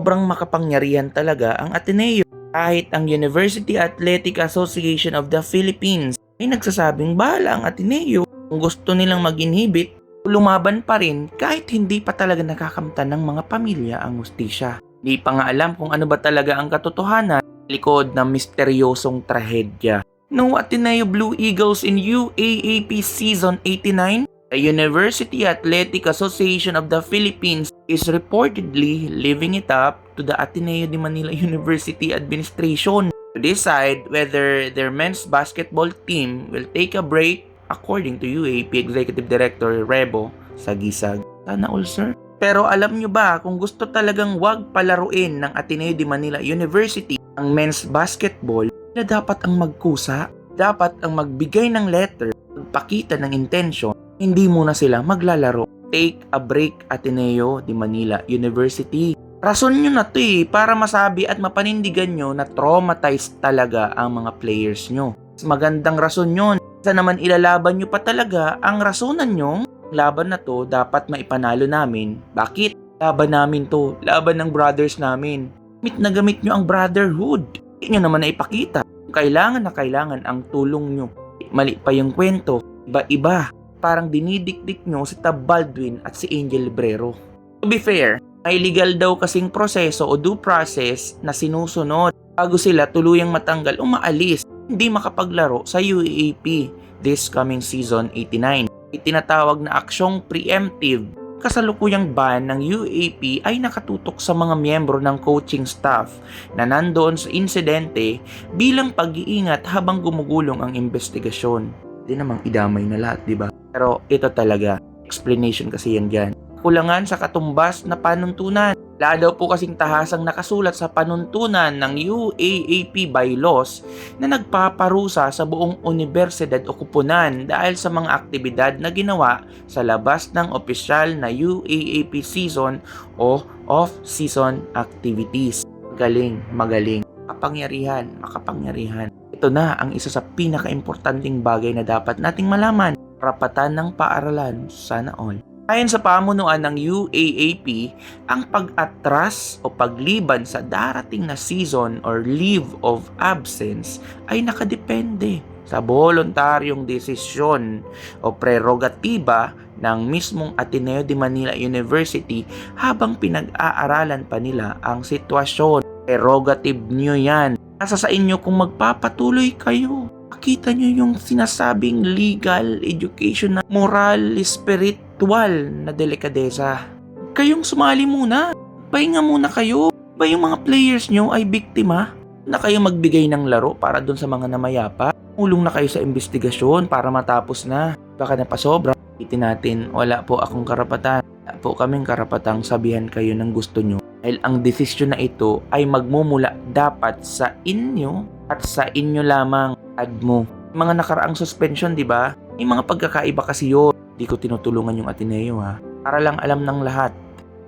Sobrang makapangyarihan talaga ang Ateneo. Kahit ang University Athletic Association of the Philippines ay nagsasabing bahala ang Ateneo kung gusto nilang mag-inhibit, lumaban pa rin kahit hindi pa talaga nakakamtan ng mga pamilya ang hustisya. Di pa nga alam kung ano ba talaga ang katotohanan likod ng misteryosong trahedya. No Ateneo Blue Eagles in UAAP Season 89, the University Athletic Association of the Philippines is reportedly leaving it up to the Ateneo de Manila University administration to decide whether their men's basketball team will take a break, according to UAAP Executive Director Rebo Sagisag. Sana all, sir. Pero alam nyo ba kung gusto talagang wag palaruin ng Ateneo de Manila University ang men's basketball, na dapat ang magkusa, dapat ang magbigay ng letter, magpakita ng intention, hindi muna sila maglalaro. Take a break, Ateneo de Manila University. Rason nyo na to para masabi at mapanindigan nyo na traumatized talaga ang mga players nyo. Magandang rason yun. Sa naman ilalaban nyo pa talaga ang rasunan nyo, laban na to dapat maipanalo namin. Bakit? Laban namin to. Laban ng brothers namin. Gamit na gamit nyo ang brotherhood. Hindi nyo naman naipakita. Kailangan na kailangan ang tulong nyo. Mali pa yung kwento. Iba-iba. Parang dinidikdik nyo si Tab Baldwin at si Angel Librero. To be fair, may legal daw kasing proseso o due process na sinusunod bago sila tuluyang matanggal o maalis, hindi makapaglaro sa UAAP this coming season 89. Itinatawag na aksyong preemptive. Kasalukuyang ban ng UAAP ay nakatutok sa mga miyembro ng coaching staff na nandoon sa insidente bilang pag-iingat habang gumugulong ang investigasyon. Hindi namang idamay na lahat, di ba? Pero ito talaga, explanation kasi yan dyan. Kulangan sa katumbas na panuntunan. Wala daw po kasing tahasang nakasulat sa panuntunan ng UAAP bylaws na nagpaparusa sa buong universidad o kupunan dahil sa mga aktibidad na ginawa sa labas ng opisyal na UAAP season o off-season activities. Magaling. Makapangyarihan. Ito na ang isa sa pinaka-importanting bagay na dapat nating malaman. Karapatan ng paaralan, sana all. Ayon sa pamunuan ng UAAP, ang pag-atras o pagliban sa darating na season or leave of absence ay nakadepende sa voluntaryong desisyon o prerogatiba ng mismong Ateneo de Manila University habang pinag-aaralan pa nila ang sitwasyon. Prerogative nyo yan. Nasa sa inyo kung magpapatuloy kayo. Pakita nyo yung sinasabing legal, education, moral, spiritual na delikadesa. Kayong sumali muna. Pahinga muna kayo. Ba yung mga players nyo ay biktima? Na kayo magbigay ng laro para dun sa mga namayapa? Ulong na kayo sa investigasyon para matapos na. Baka napasobra. Itin natin, wala po akong karapatan. Wala po kaming karapatang sabihan kayo ng gusto nyo. Dahil ang desisyon na ito ay magmumula dapat sa inyo at sa inyo lamang. Mo. Mga nakaraang suspension, di ba? May mga pagkakaiba kasi yun. Di ko tinutulungan yung Ateneo, ha. Para lang alam ng lahat.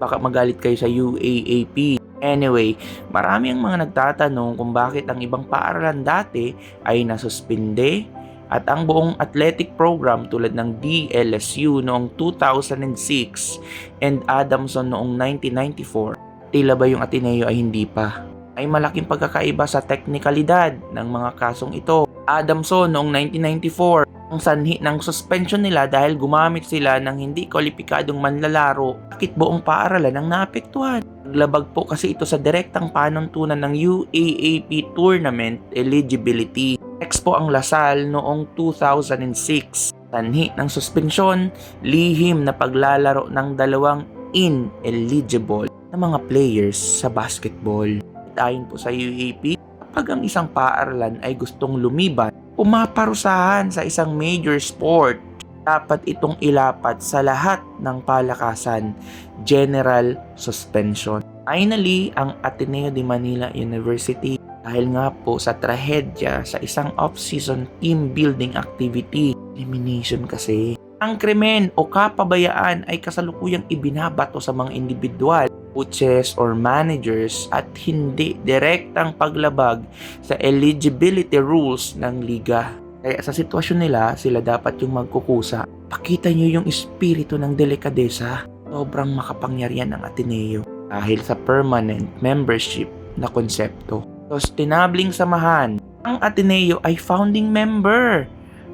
Baka magalit kayo sa UAAP. Anyway, marami ang mga nagtatanong kung bakit ang ibang paaralan dati ay nasuspinde at ang buong athletic program tulad ng DLSU noong 2006 and Adamson noong 1994. Tila ba yung Ateneo ay hindi pa? Ay malaking pagkakaiba sa teknikalidad ng mga kasong ito. Adamson noong 1994, ang sanhi ng suspension nila dahil gumamit sila ng hindi kwalipikadong manlalaro. Bakit buong paaralan ang naapektuhan? Naglabag po kasi ito sa direktang panuntunan ng UAAP tournament eligibility. Next po ang Lasal noong 2006. Sanhi ng suspension, lihim na paglalaro ng dalawang ineligible na mga players sa basketball. Ayon po sa UAAP, kapag ang isang paaralan ay gustong lumiban, pumaparusahan sa isang major sport, dapat itong ilapat sa lahat ng palakasan, general suspension. Finally, ang Ateneo de Manila University, dahil nga po sa trahedya sa isang off-season team building activity, elimination kasi. Ang krimen o kapabayaan ay kasalukuyang ibinabato sa mga individual, coaches or managers at hindi direktang paglabag sa eligibility rules ng liga. Kaya sa sitwasyon nila, sila dapat yung magkukusa. Pakita nyo yung espiritu ng delikadesa. Sobrang makapangyarihan ng Ateneo. dahil sa permanent membership na konsepto. Sustainabling samahan, ang Ateneo ay founding member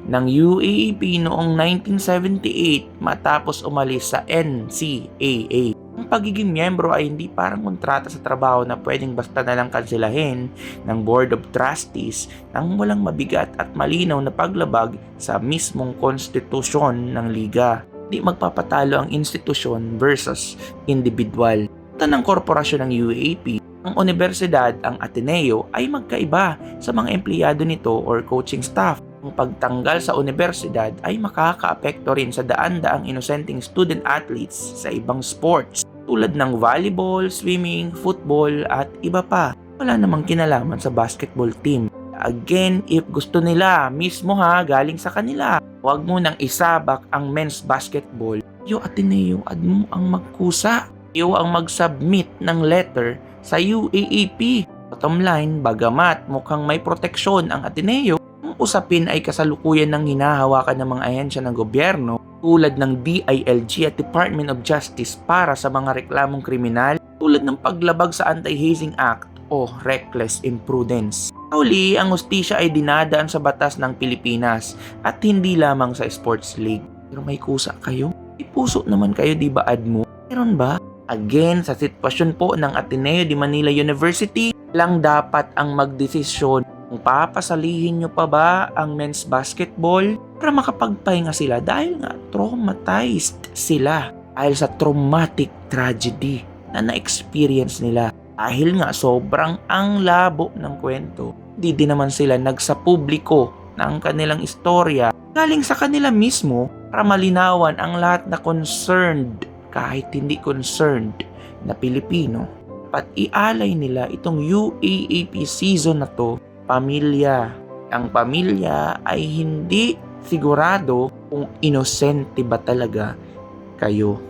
ng UAAP noong 1978 matapos umalis sa NCAA. Ang pagiging miyembro ay hindi parang kontrata sa trabaho na pwedeng basta na lang kansilahin ng Board of Trustees nang walang mabigat at malinaw na paglabag sa mismong konstitusyon ng liga. Hindi magpapatalo ang institusyon versus individual. Ito ng korporasyon ng UAAP, ang universidad, ang Ateneo, ay magkaiba sa mga empleyado nito or coaching staff. Ang pagtanggal sa universidad ay makakaapekto rin sa daan-daang inosenteng student athletes sa ibang sports tulad ng volleyball, swimming, football at iba pa. Wala namang kinalaman sa basketball team. Again, if gusto nila, mismo galing sa kanila, huwag mo nang isabak ang men's basketball. Yo Ateneo, mo ang magkusa. Yo ang mag-submit ng letter sa UAAP. Bottom line, bagamat mukhang may proteksyon ang Ateneo, ang usapin ay kasalukuyan ng hinahawakan ng mga ahensya ng gobyerno tulad ng DILG at Department of Justice para sa mga reklamong kriminal tulad ng paglabag sa Anti-Hazing Act o Reckless Imprudence. Huli, ang hustisya ay dinadaan sa batas ng Pilipinas at hindi lamang sa sports league. Pero may kusa kayo? May puso naman kayo, di ba Admo? Meron ba? Again, sa sitwasyon po ng Ateneo de Manila University, lang dapat ang magdesisyon kung papasalihin nyo pa ba ang men's basketball para makapagpahinga sila dahil nga traumatized sila dahil sa traumatic tragedy na na-experience nila. Dahil nga sobrang ang labo ng kwento, di din naman sila nagsapubliko ng kanilang istorya galing sa kanila mismo para malinawan ang lahat na concerned kahit hindi concerned na Pilipino. Dapat ialay nila itong UAAP season na to, pamilya. Ang pamilya ay hindi sigurado kung inosente ba talaga kayo.